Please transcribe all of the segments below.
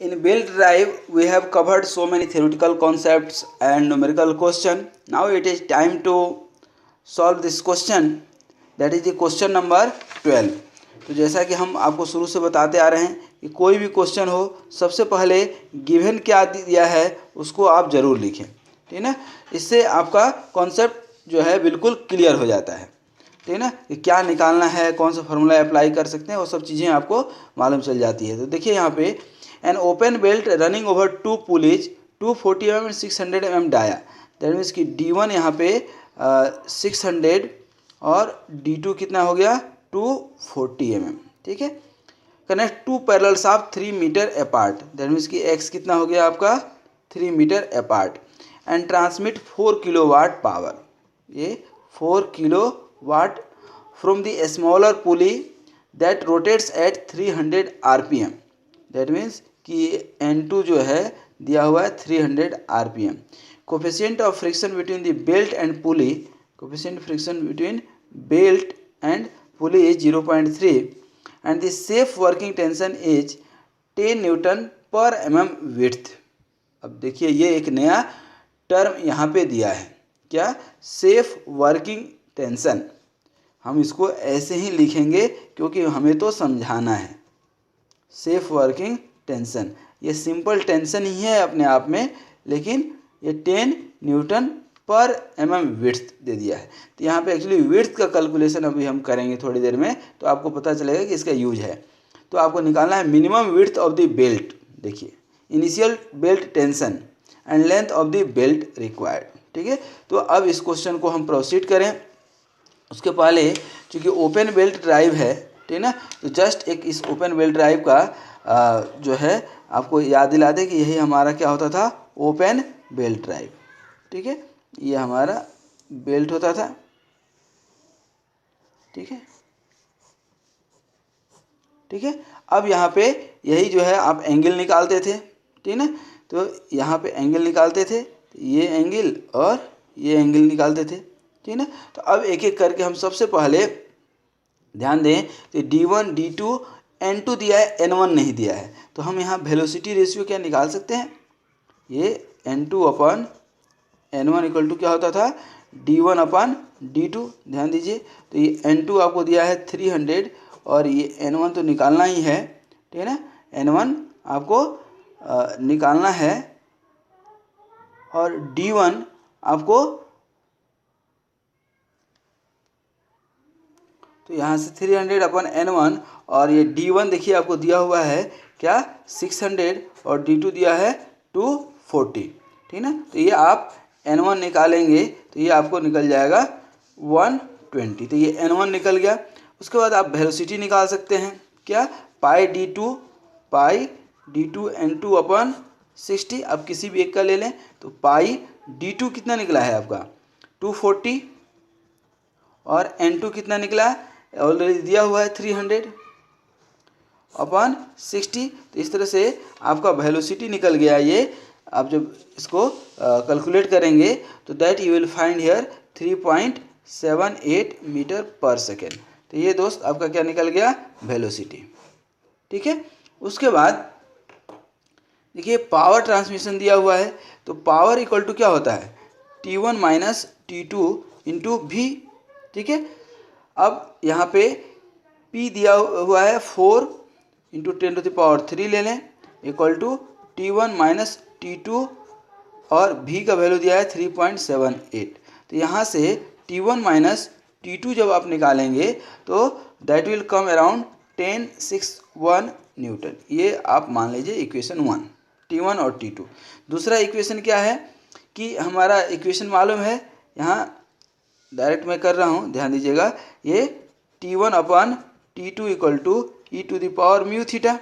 In belt drive, we have covered so many theoretical concepts and numerical question. Now it is time to solve this question. That is the question number 12. तो जैसा कि हम आपको शुरू से बताते आ रहे हैं कि कोई भी क्वेश्चन हो, सबसे पहले गिवन क्या दिया है उसको आप ज़रूर लिखें, ठीक है ना। इससे आपका कॉन्सेप्ट जो है बिल्कुल क्लियर हो जाता है, ठीक है ना, कि क्या निकालना है, कौन सा फॉर्मूला अप्लाई कर सकते हैं, वो सब चीज़ें आपको मालूम चल जाती है। तो देखिए यहाँ पे an open belt running over two pulleys 240 mm and 600 mm dia, that means कि D1 यहाँ पे 600 और D2 कितना हो गया 240 mm, ठीक है। Connect to parallel shaft 3 metre apart, that means कि X कितना हो गया आपका 3 metre apart and transmit 4 kilowatt power, ये 4 kilowatt from the smaller pulley that rotates at 300 RPM, that means कि N2 जो है दिया हुआ है 300 RPM। Coefficient of friction between the belt and pulley, coefficient friction between belt and pulley is 0.3 and the safe working tension is 10 Newton पर mm width. अब देखिए ये एक नया टर्म यहाँ पे दिया है, क्या, सेफ वर्किंग टेंशन। हम इसको ऐसे ही लिखेंगे क्योंकि हमें तो समझाना है। सेफ वर्किंग टेंशन, ये सिंपल टेंशन ही है अपने आप में, लेकिन ये 10 न्यूटन पर mm विड्थ दे दिया है। तो यहाँ पे एक्चुअली विड्थ का कैलकुलेशन अभी हम करेंगे थोड़ी देर में, तो आपको पता चलेगा कि इसका यूज है। तो आपको निकालना है minimum width of the belt, देखिए initial belt tension and length of the belt required, ठीक है। तो अब इस क्वेश्चन को हम प्रोसीड करें उसके पहले, चूँकि ओपन बेल्ट ड्राइव है, ठीक है ना, तो जस्ट एक इस ओपन बेल्ट ड्राइव का जो है आपको याद दिला दे कि यही हमारा क्या होता था, ओपन बेल्ट ड्राइव, ठीक है। ये हमारा बेल्ट होता था, ठीक है, ठीक है। अब यहाँ पे यही जो है आप एंगल निकालते थे, ठीक ना, तो यहाँ पे एंगल निकालते थे, ये एंगल और ये एंगल निकालते थे, ठीक ना। तो अब एक एक करके हम सबसे पहले ध्यान दें तो D1 D2 N2 दिया है, N1 नहीं दिया है, तो हम यहाँ वेलोसिटी रेशियो क्या निकाल सकते हैं, ये N2 upon N1 equal to क्या होता था D1 अपन D2, ध्यान दीजिए। तो ये N2 आपको दिया है 300 और ये N1 तो निकालना ही है, ठीक है ना, N1 आपको निकालना है और D1 आपको, तो यहाँ से 300 अपन N1 और ये D1 देखिए आपको दिया हुआ है क्या 600 और D2 दिया है 240, ठीक ना। तो ये आप N1 निकालेंगे तो ये आपको निकल जाएगा 120, तो ये N1 निकल गया। उसके बाद आप वेलोसिटी निकाल सकते हैं, क्या, पाई D2 N2 अपन 60, अब किसी भी एक का ले लें, तो पाई D2 कितना निकला है आपका 240 और N2 कितना निकला, ऑलरेडी दिया हुआ है 300 अपन 60, तो इस तरह से आपका वेलोसिटी निकल गया। ये आप जब इसको कैलकुलेट करेंगे तो that you will find here 3.78 metre per second. तो ये दोस्त आपका क्या निकल गया, वेलोसिटी, ठीक है। उसके बाद देखिए पावर ट्रांसमिशन दिया हुआ है, तो पावर इक्वल टू क्या होता है T1 minus T2 into V, ठीक है। अब यहाँ पे P दिया हुआ है 4 इंटू 10⁻³ ले लें equal to T1 minus T2 और V का वैल्यू दिया है 3.78। तो यहाँ से T1 माइनस T2 जब आप निकालेंगे तो that will come around 1061 Newton, ये आप मान लीजिए इक्वेशन 1, T1 और T2। दूसरा इक्वेशन क्या है कि हमारा इक्वेशन मालूम है, यहाँ डायरेक्ट मैं कर रहा हूँ, ध्यान दीजिएगा, ये T1 upon T2 equal to e⁻μ theta,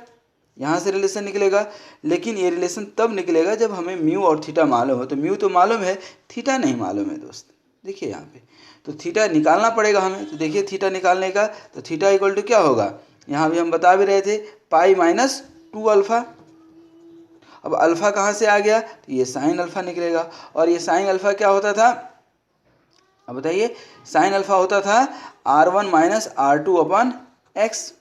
यहाँ से रिलेशन निकलेगा। लेकिन ये रिलेशन तब निकलेगा जब हमें म्यू और थीटा मालूम हो, तो म्यू तो मालूम है, थीटा नहीं मालूम है दोस्त, देखिए यहाँ पे, तो थीटा निकालना पड़ेगा हमें। तो देखिए थीटा निकालने का, तो थीटा इक्वल टू क्या होगा, यहाँ भी हम बता भी रहे थे पाई माइनस 2 अल्फ़ा। अब अल्फ़ा कहाँ से आ गया, तो ये साइन अल्फ़ा निकलेगा, और ये साइन अल्फ़ा क्या होता था, अब बताइए, साइन अल्फ़ा होता था R1 माइनस R2 अपन X,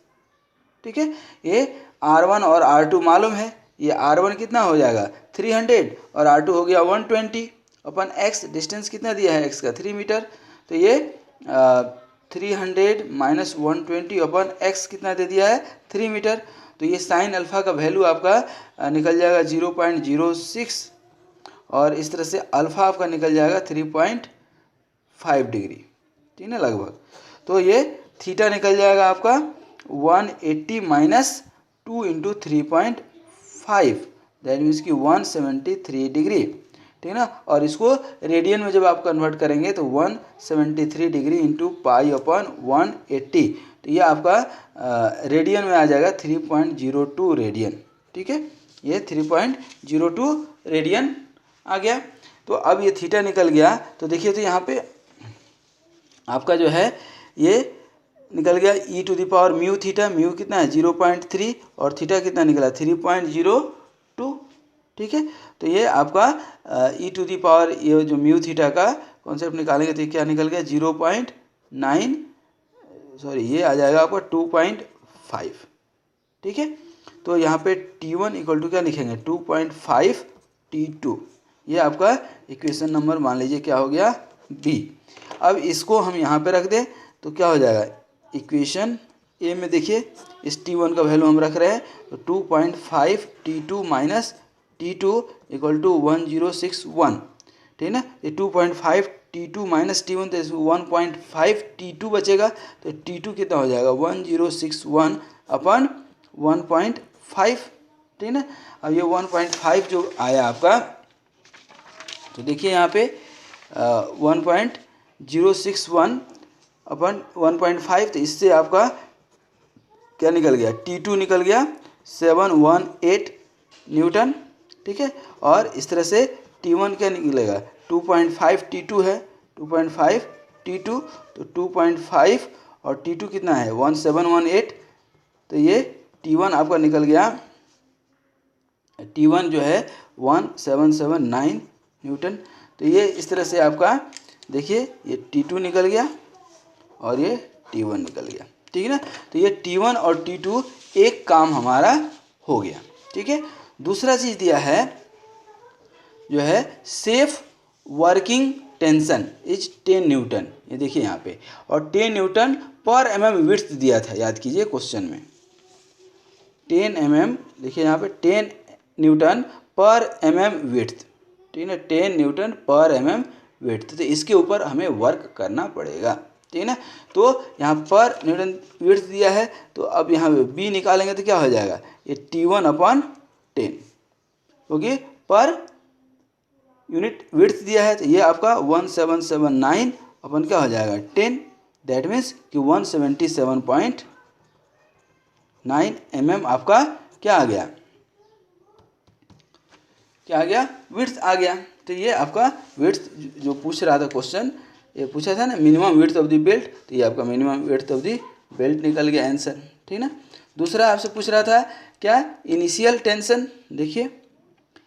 ठीक है। ये R1 और R2 मालूम है, ये R1 कितना हो जाएगा 300 और R2 हो गया 120 अपन x, डिस्टेंस कितना दिया है x का 3 मीटर, तो ये 300 माइनस 120 अपन x कितना दे दिया है 3 मीटर। तो ये साइन अल्फ़ा का वैल्यू आपका निकल जाएगा 0.06 और इस तरह से अल्फ़ा आपका निकल जाएगा 3.5 डिग्री, ठीक है लगभग। तो ये थीटा निकल जाएगा आपका 180 माइनस 2 इंटू 3.5, दैट मीन्स कि 173 डिग्री, ठीक है ना। और इसको रेडियन में जब आप कन्वर्ट करेंगे तो 173 डिग्री इंटू पाई अपॉन 180, तो ये आपका रेडियन में आ जाएगा 3.02 रेडियन, ठीक है। ये 3.02 रेडियन आ गया। तो अब ये थीटा निकल गया, तो देखिए तो यहाँ पे आपका जो है ये निकल गया e to the power mu theta, mu कितना है 0.3 और थीटा कितना निकला 3.02, ठीक है। तो ये आपका e टू द पावर ये जो म्यू थीटा का कॉन्सेप्ट निकालेंगे तो क्या निकल गया 0.9, सॉरी ये आ जाएगा आपका 2.5, ठीक है। तो यहाँ पे T1 इक्वल टू क्या लिखेंगे 2.5 T2, ये आपका इक्वेशन नंबर मान लीजिए क्या हो गया बी। अब इसको हम यहाँ पे रख दें तो क्या हो जाएगा, इक्वेशन ए में देखिए इस T1 का वैल्यू हम रख रहे हैं, तो 2.5 T2 minus T2 equal to 1061, ठीक है ना। ये 2.5 T2 माइनस T1 तो इसमें 1.5 T2 बचेगा, तो T2 कितना हो जाएगा 1061 अपन 1.5, ठीक है ना। अब ये 1.5 जो आया आपका, तो देखिए यहाँ पे 1061 अपन 1.5, तो इससे आपका क्या निकल गया T2 निकल गया 718 न्यूटन, ठीक है। और इस तरह से T1 क्या निकलेगा 2.5 T2 है, 2.5 T2, तो 2.5 और T2 कितना है 1718, तो ये T1 आपका निकल गया, T1 जो है 1779 न्यूटन। तो ये इस तरह से आपका देखिए ये T2 निकल गया और ये T1 निकल गया, ठीक है ना। तो ये T1 और T2 एक काम हमारा हो गया, ठीक है। दूसरा चीज़ दिया है जो है safe working tension is 10 Newton, ये देखिए यहाँ पे, और 10 न्यूटन पर mm विड्थ दिया था, याद कीजिए क्वेश्चन में 10 mm, देखिए यहाँ पे 10 न्यूटन पर mm विड्थ, ठीक है ना, 10 न्यूटन पर mm विड्थ, तो इसके ऊपर हमें वर्क करना पड़ेगा, ठीक है ना। तो यहाँ पर न्यूटन विड्थ दिया है, तो अब यहाँ पे बी निकालेंगे तो क्या हो जाएगा ये T1 upon 10, okay, per unit width दिया है तो ये आपका 1779 अपन क्या हो जाएगा 10, दैट मीन्स कि 177.9 mm आपका क्या आ गया, क्या आ गया विड्थ आ गया। तो ये आपका विड्थ जो पूछ रहा था क्वेश्चन, ये पूछा था ना minimum width of the belt, तो ये आपका minimum width of the belt निकल गया आंसर, ठीक ना। दूसरा आपसे पूछ रहा था क्या इनिशियल टेंशन, देखिए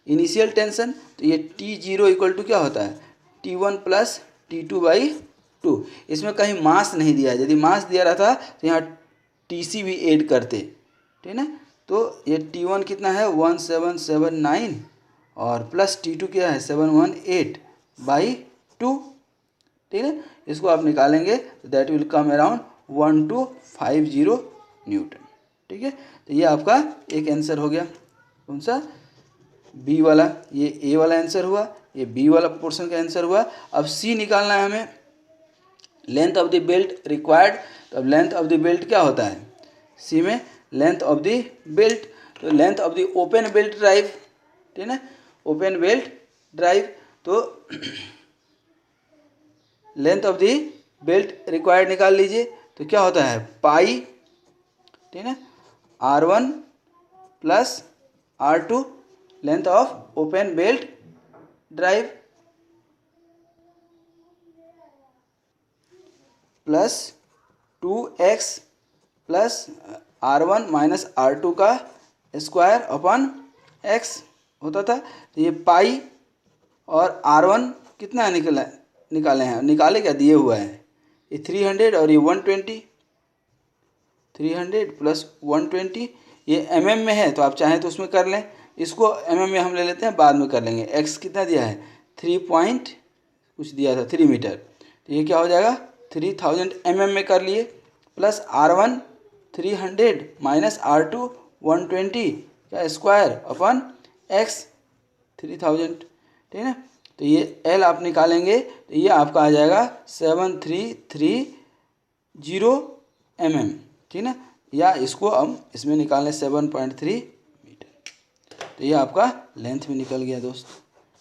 इनिशियल टेंशन, तो ये T0 इक्वल टू क्या होता है T1 प्लस T2/2, इसमें कहीं मास नहीं दिया है, यदि मास दिया रहा था तो यहाँ TC भी ऐड करते, ठीक ना। तो ये T1 कितना है 1779 और प्लस T2 क्या है 718/2, ठीक है। इसको आप निकालेंगे तो that will come around 1250 Newton, ठीक है। तो ये आपका एक आंसर हो गया, कौन सा बी वाला, ये ए वाला आंसर हुआ, ये बी वाला पोर्शन का आंसर हुआ। अब सी निकालना है हमें, length of the belt required, तो अब लेंथ ऑफ द बेल्ट क्या होता है सी में लेंथ ऑफ द बेल्ट, तो length of the open belt drive, ठीक है ना, ओपन बेल्ट ड्राइव, तो length of the belt required निकाल लीजिए, तो क्या होता है पाई, ठीक है, R1 plus R2 length of open belt drive plus 2x plus R1 minus R2 का स्क्वायर अपॉन x होता था। तो ये पाई और R1 कितना निकाले हैं, निकाले क्या दिए हुआ है ये 300 और ये 120, 300 प्लस 120, ये mm में है तो आप चाहें तो उसमें कर लें, इसको mm में हम ले लेते हैं, बाद में कर लेंगे। x कितना दिया है 3 पॉइंट कुछ दिया था 3 मीटर, तो ये क्या हो जाएगा 3000 mm में कर लिए, प्लस r1 300 माइनस r2 120 क्या स्क्वायर अपन x 3000, ठीक है ना। तो ये L आप निकालेंगे तो ये आपका आ जाएगा 7330 mm, ठीक ना, या इसको हम इसमें निकालें 7.3 मीटर, तो ये आपका लेंथ में निकल गया दोस्त,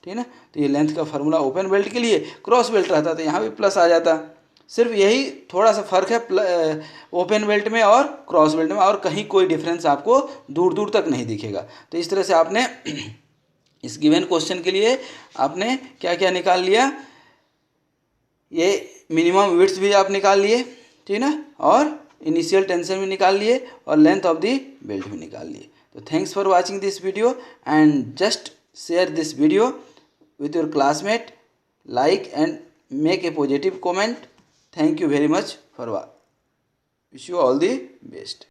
ठीक ना। तो ये लेंथ का फार्मूला ओपन बेल्ट के लिए, क्रॉस बेल्ट रहता तो यहाँ भी प्लस आ जाता, सिर्फ यही थोड़ा सा फ़र्क है ओपन बेल्ट में और क्रॉस बेल्ट में, और कहीं कोई डिफरेंस आपको दूर दूर तक नहीं दिखेगा। तो इस तरह से आपने इस गिवन क्वेश्चन के लिए आपने क्या क्या निकाल लिया, ये मिनिमम विड्थ भी आप निकाल लिए, ठीक ना, और इनिशियल टेंशन भी निकाल लिए, और लेंथ ऑफ द बेल्ट भी निकाल लिए। तो thanks for watching this video and just share this video with your classmate, like and make a positive comment. Thank you very much for watching. Wish you all the best.